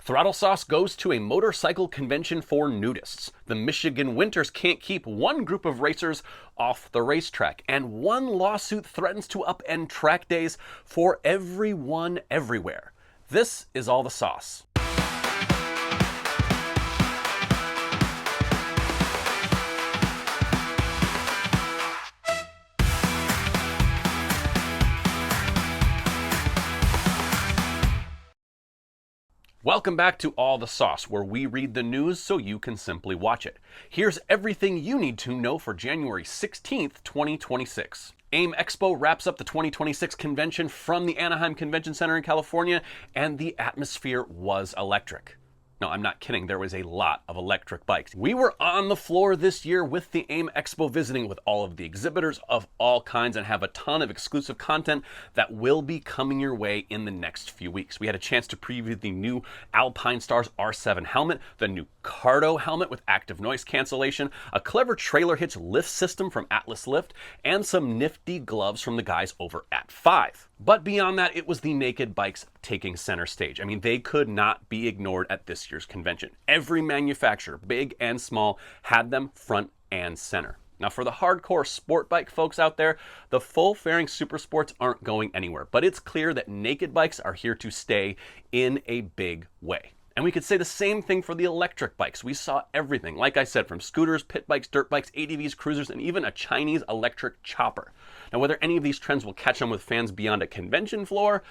Throttle sauce goes to a motorcycle convention for nudists. The Michigan winters can't keep one group of racers off the racetrack, and one lawsuit threatens to upend track days for everyone everywhere. This is all the sauce. Welcome back to All the Sauce, where we read the news so you can simply watch it. Here's everything you need to know for January 16th, 2026. AIM Expo wraps up the 2026 convention from the Anaheim Convention Center in California, and the atmosphere was electric. No, I'm not kidding. There was a lot of electric bikes. We were on the floor this year with the AIM Expo, visiting with all of the exhibitors of all kinds, and have a ton of exclusive content that will be coming your way in the next few weeks. We had a chance to preview the new Alpine Stars R7 helmet, the new Cardo helmet with active noise cancellation, a clever trailer hitch lift system from Atlas Lift, and some nifty gloves from the guys over at 5. But beyond that, it was the naked bikes taking center stage. I mean, they could not be ignored at this year's convention. Every manufacturer, big and small, had them front and center. Now, for the hardcore sport bike folks out there, the full-fairing super sports aren't going anywhere, but it's clear that naked bikes are here to stay in a big way. And we could say the same thing for the electric bikes. We saw everything, like I said, from scooters, pit bikes, dirt bikes, ATVs, cruisers, and even a Chinese electric chopper. Now, whether any of these trends will catch on with fans beyond a convention floor,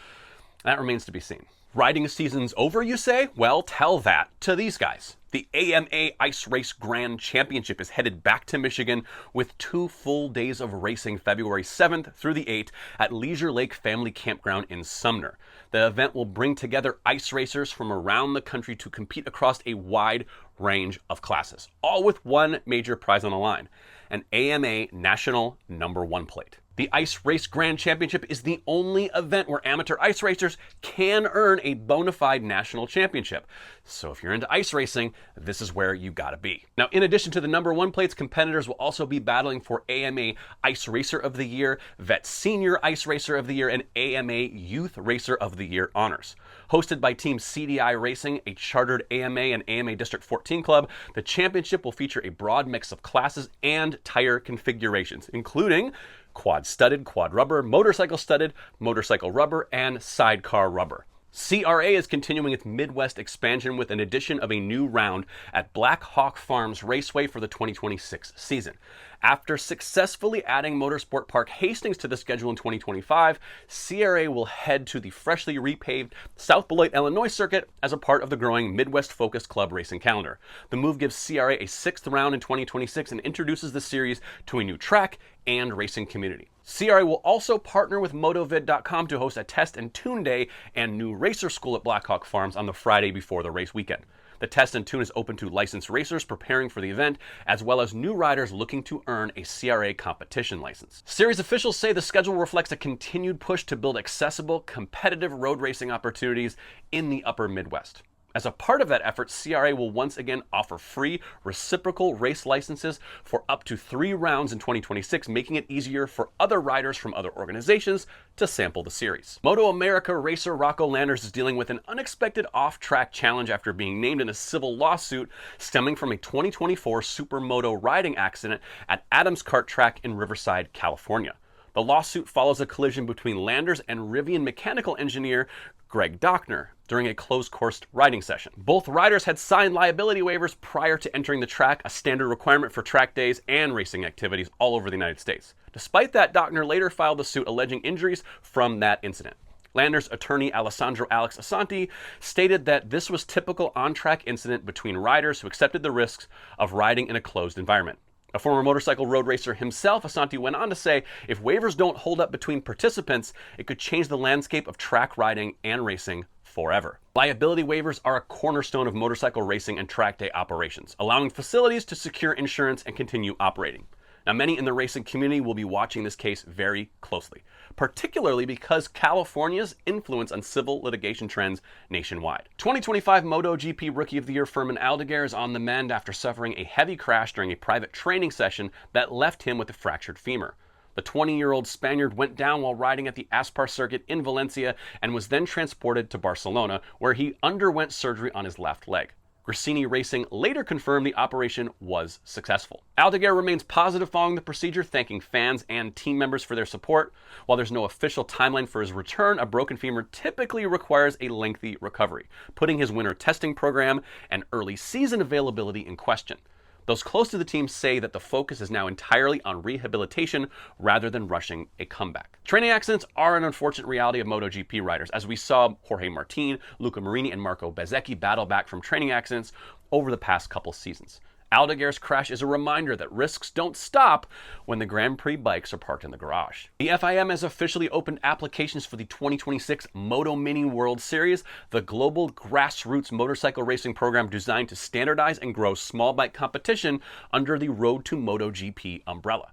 that remains to be seen. Riding season's over, you say? Well, tell that to these guys. The AMA Ice Race Grand Championship is headed back to Michigan with 2 full days of racing, February 7th through the 8th at Leisure Lake Family Campground in Sumner. The event will bring together ice racers from around the country to compete across a wide range of classes, all with one major prize on the line, an AMA National Number 1 plate. The Ice Race Grand Championship is the only event where amateur ice racers can earn a bona fide national championship. So if you're into ice racing, this is where you gotta be. Now, in addition to the number 1 plates, competitors will also be battling for AMA Ice Racer of the Year, Vet Senior Ice Racer of the Year, and AMA Youth Racer of the Year honors. Hosted by Team CDI Racing, a chartered AMA and AMA District 14 club, the championship will feature a broad mix of classes and tire configurations, including quad studded, quad rubber, motorcycle studded, motorcycle rubber, and sidecar rubber. CRA is continuing its Midwest expansion with an addition of a new round at Black Hawk Farms Raceway for the 2026 season. After successfully adding Motorsport Park Hastings to the schedule in 2025, CRA will head to the freshly repaved South Beloit, Illinois circuit as a part of the growing Midwest-focused club racing calendar. The move gives CRA a 6th round in 2026 and introduces the series to a new track and racing community. CRA will also partner with Motovid.com to host a test and tune day and new racer school at Blackhawk Farms on the Friday before the race weekend. The test and tune is open to licensed racers preparing for the event, as well as new riders looking to earn a CRA competition license. Series officials say the schedule reflects a continued push to build accessible, competitive road racing opportunities in the upper Midwest. As a part of that effort, CRA will once again offer free reciprocal race licenses for up to 3 rounds in 2026, making it easier for other riders from other organizations to sample the series. Moto America racer Rocco Landers is dealing with an unexpected off-track challenge after being named in a civil lawsuit stemming from a 2024 supermoto riding accident at Adams Kart Track in Riverside, California. The lawsuit follows a collision between Landers and Rivian mechanical engineer Greg Dockner during a closed-course riding session. Both riders had signed liability waivers prior to entering the track, a standard requirement for track days and racing activities all over the United States. Despite that, Dockner later filed the suit alleging injuries from that incident. Landers' attorney Alessandro Alex Assanti stated that this was typical on-track incident between riders who accepted the risks of riding in a closed environment. A former motorcycle road racer himself, Assanti went on to say, if waivers don't hold up between participants, it could change the landscape of track riding and racing forever. Liability waivers are a cornerstone of motorcycle racing and track day operations, allowing facilities to secure insurance and continue operating. Now, many in the racing community will be watching this case very closely, particularly because California's influence on civil litigation trends nationwide. 2025 MotoGP Rookie of the Year Furman Aldeguer is on the mend after suffering a heavy crash during a private training session that left him with a fractured femur. The 20-year-old Spaniard went down while riding at the Aspar circuit in Valencia and was then transported to Barcelona, where he underwent surgery on his left leg. Gresini Racing later confirmed the operation was successful. Aldeguer remains positive following the procedure, thanking fans and team members for their support. While there's no official timeline for his return, a broken femur typically requires a lengthy recovery, putting his winter testing program and early season availability in question. Those close to the team say that the focus is now entirely on rehabilitation rather than rushing a comeback. Training accidents are an unfortunate reality of MotoGP riders, as we saw Jorge Martin, Luca Marini, and Marco Bezzecchi battle back from training accidents over the past couple seasons. Aldeguer's crash is a reminder that risks don't stop when the Grand Prix bikes are parked in the garage. The FIM has officially opened applications for the 2026 Moto Mini World Series, the global grassroots motorcycle racing program designed to standardize and grow small bike competition under the Road to MotoGP umbrella.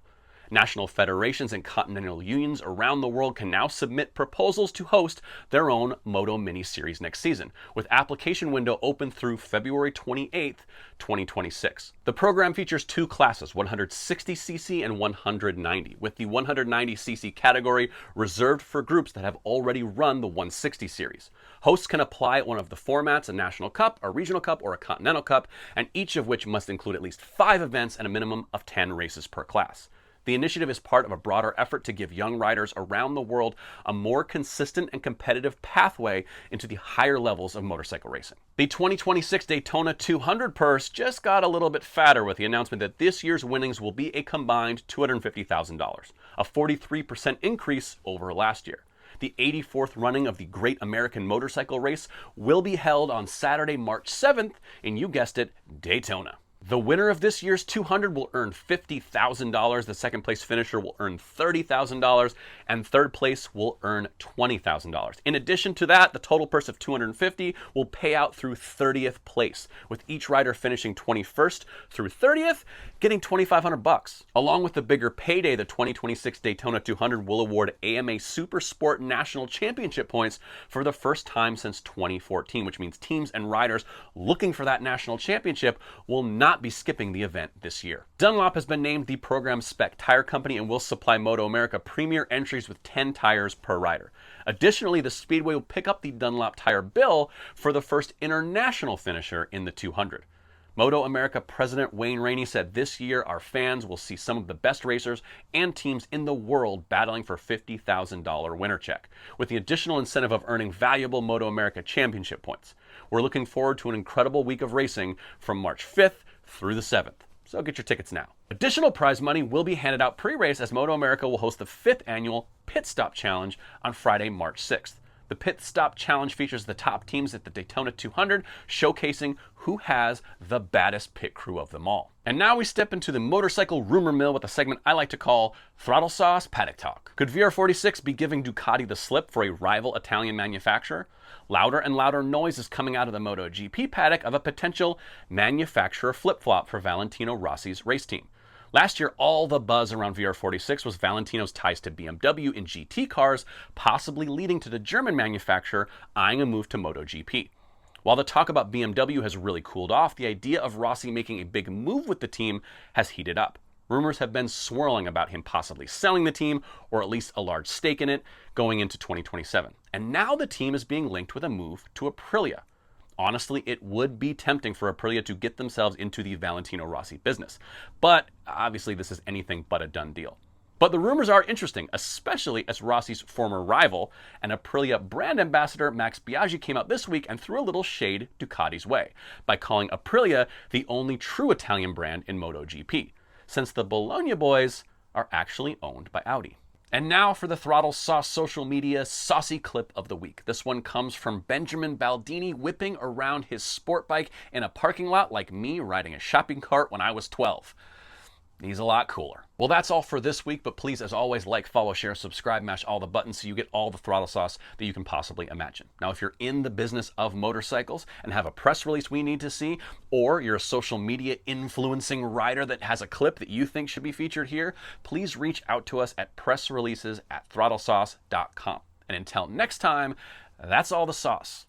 National federations and continental unions around the world can now submit proposals to host their own Moto Mini Series next season, with application window open through February 28, 2026. The program features two classes, 160cc and 190, with the 190cc category reserved for groups that have already run the 160 series. Hosts can apply at one of the formats, a National Cup, a Regional Cup, or a Continental Cup, and each of which must include at least 5 events and a minimum of 10 races per class. The initiative is part of a broader effort to give young riders around the world a more consistent and competitive pathway into the higher levels of motorcycle racing. The 2026 Daytona 200 purse just got a little bit fatter with the announcement that this year's winnings will be a combined $250,000, a 43% increase over last year. The 84th running of the Great American Motorcycle Race will be held on Saturday, March 7th in, you guessed it, Daytona. The winner of this year's 200 will earn $50,000, the second place finisher will earn $30,000, and third place will earn $20,000. In addition to that, the total purse of $250 will pay out through 30th place, with each rider finishing 21st through 30th getting $2,500. Along with the bigger payday, the 2026 Daytona 200 will award AMA Super Sport National Championship points for the first time since 2014, which means teams and riders looking for that national championship will not be skipping the event this year. Dunlop has been named the program spec tire company and will supply Moto America premier entries with 10 tires per rider. Additionally, the Speedway will pick up the Dunlop tire bill for the first international finisher in the 200. Moto America President Wayne Rainey said this year our fans will see some of the best racers and teams in the world battling for $50,000 winner check, with the additional incentive of earning valuable Moto America Championship points. We're looking forward to an incredible week of racing from March 5th through the 7th. So get your tickets now. Additional prize money will be handed out pre-race as Moto America will host the 5th annual Pit Stop Challenge on Friday, March 6th. The Pit Stop Challenge features the top teams at the Daytona 200, showcasing who has the baddest pit crew of them all. And now we step into the motorcycle rumor mill with a segment I like to call Throttle Sauce Paddock Talk. Could VR46 be giving Ducati the slip for a rival Italian manufacturer? Louder and louder noise is coming out of the MotoGP paddock of a potential manufacturer flip-flop for Valentino Rossi's race team. Last year, all the buzz around VR46 was Valentino's ties to BMW in GT cars, possibly leading to the German manufacturer eyeing a move to MotoGP. While the talk about BMW has really cooled off, the idea of Rossi making a big move with the team has heated up. Rumors have been swirling about him possibly selling the team, or at least a large stake in it, going into 2027. And now the team is being linked with a move to Aprilia. Honestly, it would be tempting for Aprilia to get themselves into the Valentino Rossi business. But obviously this is anything but a done deal. But the rumors are interesting, especially as Rossi's former rival and Aprilia brand ambassador Max Biaggi came out this week and threw a little shade Ducati's way by calling Aprilia the only true Italian brand in MotoGP, since the Bologna boys are actually owned by Audi. And now for the Throttle Sauce social media saucy clip of the week. This one comes from Benjamin Baldini whipping around his sport bike in a parking lot like me riding a shopping cart when I was 12. He's a lot cooler. Well, that's all for this week, but please, as always, like, follow, share, subscribe, mash all the buttons so you get all the throttle sauce that you can possibly imagine. Now, if you're in the business of motorcycles and have a press release we need to see, or you're a social media influencing rider that has a clip that you think should be featured here, please reach out to us at pressreleases@throttlesauce.com. And until next time, that's all the sauce.